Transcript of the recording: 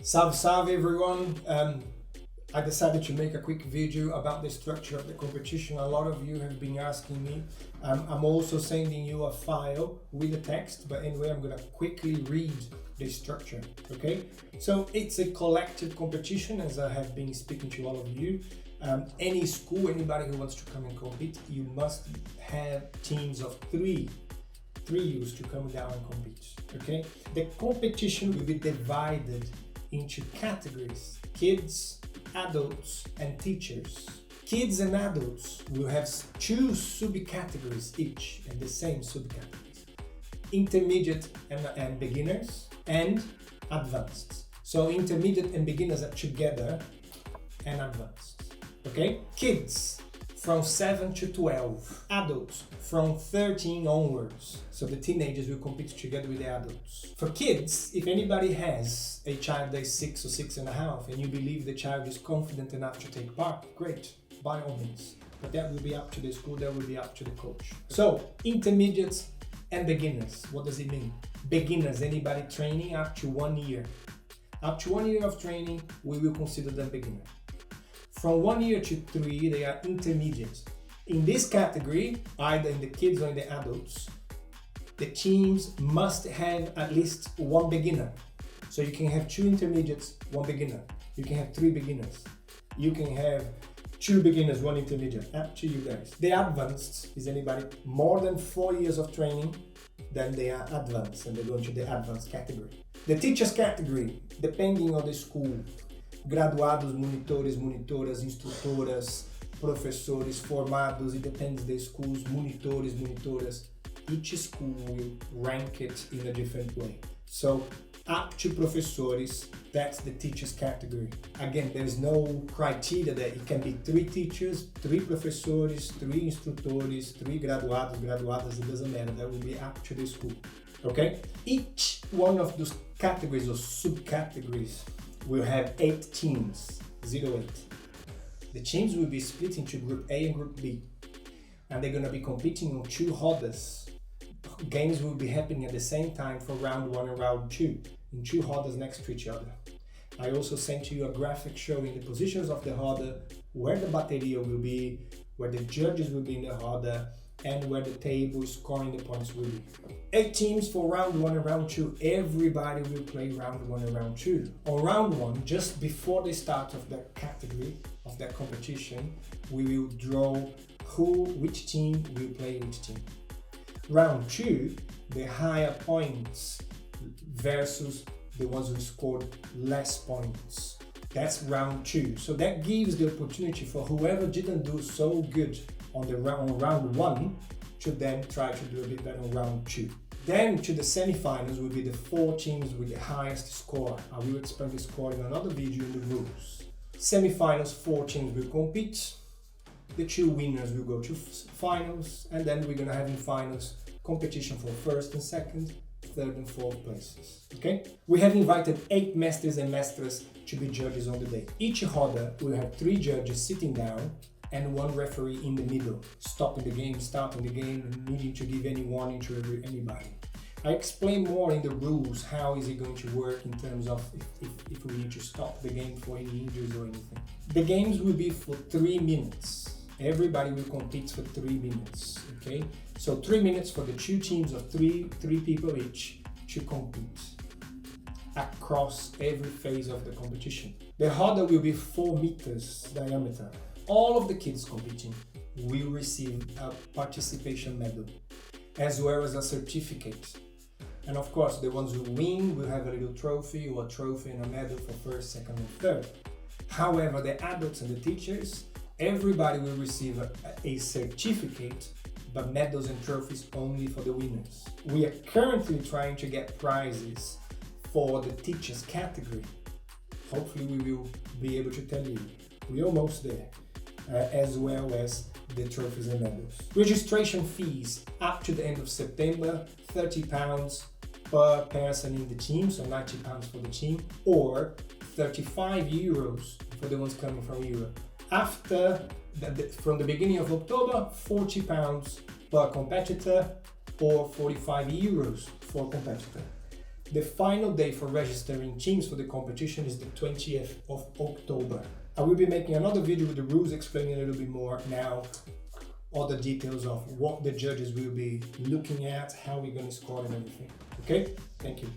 Salve, salve everyone. I decided to make a quick video about the structure of the competition. A lot of you have been asking me. I'm also sending you a file with the text, but anyway, I'm gonna quickly read the structure, okay? So it's a collective competition, as I have been speaking to all of you. Any school, anybody who wants to come and compete, you must have teams of three youths to come down and compete, okay? The competition will be divided into categories: kids, adults, and teachers. Kids and adults will have two subcategories each, and the same subcategories: intermediate and beginners, and advanced. So intermediate and beginners are together, and advanced. Okay? Kids from 7 to 12. Adults from 13 onwards. So the teenagers will compete together with the adults. For kids, if anybody has a child that is 6 or 6.5 and you believe the child is confident enough to take part, great, by all means. But that will be up to the school, that will be up to the coach. So, intermediates and beginners, what does it mean? Beginners, anybody training up to 1 year. Up to 1 year of training, we will consider them beginner. From 1 year to 3, they are intermediate. In this category, either in the kids or in the adults, the teams must have at least one beginner. So you can have 2 intermediates, 1 beginner. You can have 3 beginners. You can have 2 beginners, 1 intermediate. Up to you guys. The advanced is anybody more than 4 years of training, then they are advanced and they go into the advanced category. The teachers category, depending on the school, graduados, monitores, monitoras, instrutoras, professores, formados, it depends the schools, monitores, monitoras. Each school will rank it in a different way. So up to professores, that's the teachers category. Again, there is no criteria that it can be 3 teachers, 3 professores, 3 instrutores, 3 graduados, graduadas, it doesn't matter, that will be up to the school, okay? Each one of those categories or subcategories will have 8 teams, 0-8. The teams will be split into Group A and Group B, and they're gonna be competing on 2 rodas. Games will be happening at the same time for round 1 and round 2, in 2 rodas next to each other. I also sent you a graphic showing the positions of the roda, where the bateria will be, where the judges will be in the roda, and where the table scoring the points will be. 8 teams for round 1 and round 2. Everybody will play round 1 and round 2. On round 1, just before the start of that category, of that competition, we will draw which team will play which team. Round 2, the higher points versus the ones who scored less points. That's round 2. So that gives the opportunity for whoever didn't do so good on round 1 to then try to do a bit better on round 2. Then to the semi-finals will be the 4 teams with the highest score. I will explain the score in another video in the rules. Semi-finals, 4 teams will compete. The 2 winners will go to finals, and then we're gonna have in finals competition for 1st and 2nd, 3rd and 4th places. Okay? We have invited 8 masters and mastras to be judges on the day. Each roda will have 3 judges sitting down and 1 referee in the middle, stopping the game, starting the game, and needing to give any warning to anybody. I explain more in the rules how is it going to work in terms of if we need to stop the game for any injuries or anything. The games will be for 3 minutes. Everybody will compete for 3 minutes, okay? So 3 minutes for the 2 teams of 3 people each to compete across every phase of the competition. The roda will be 4 meters diameter. All of the kids competing will receive a participation medal, as well as a certificate. And of course, the ones who win will have a little trophy or a trophy and a medal for 1st, 2nd, and 3rd. However, the adults and the teachers, everybody will receive a certificate, but medals and trophies only for the winners. We are currently trying to get prizes for the teachers category. Hopefully we will be able to tell you. We're almost there. As well as the trophies and medals. Registration fees up to the end of September, £30 per person in the team, so £90 for the team, or €35 for the ones coming from Europe. From the beginning of October, £40 per competitor, or €45 for competitor. The final day for registering teams for the competition is the 20th of October. I will be making another video with the rules, explaining a little bit more now, all the details of what the judges will be looking at, how we're going to score and everything. Okay? Thank you.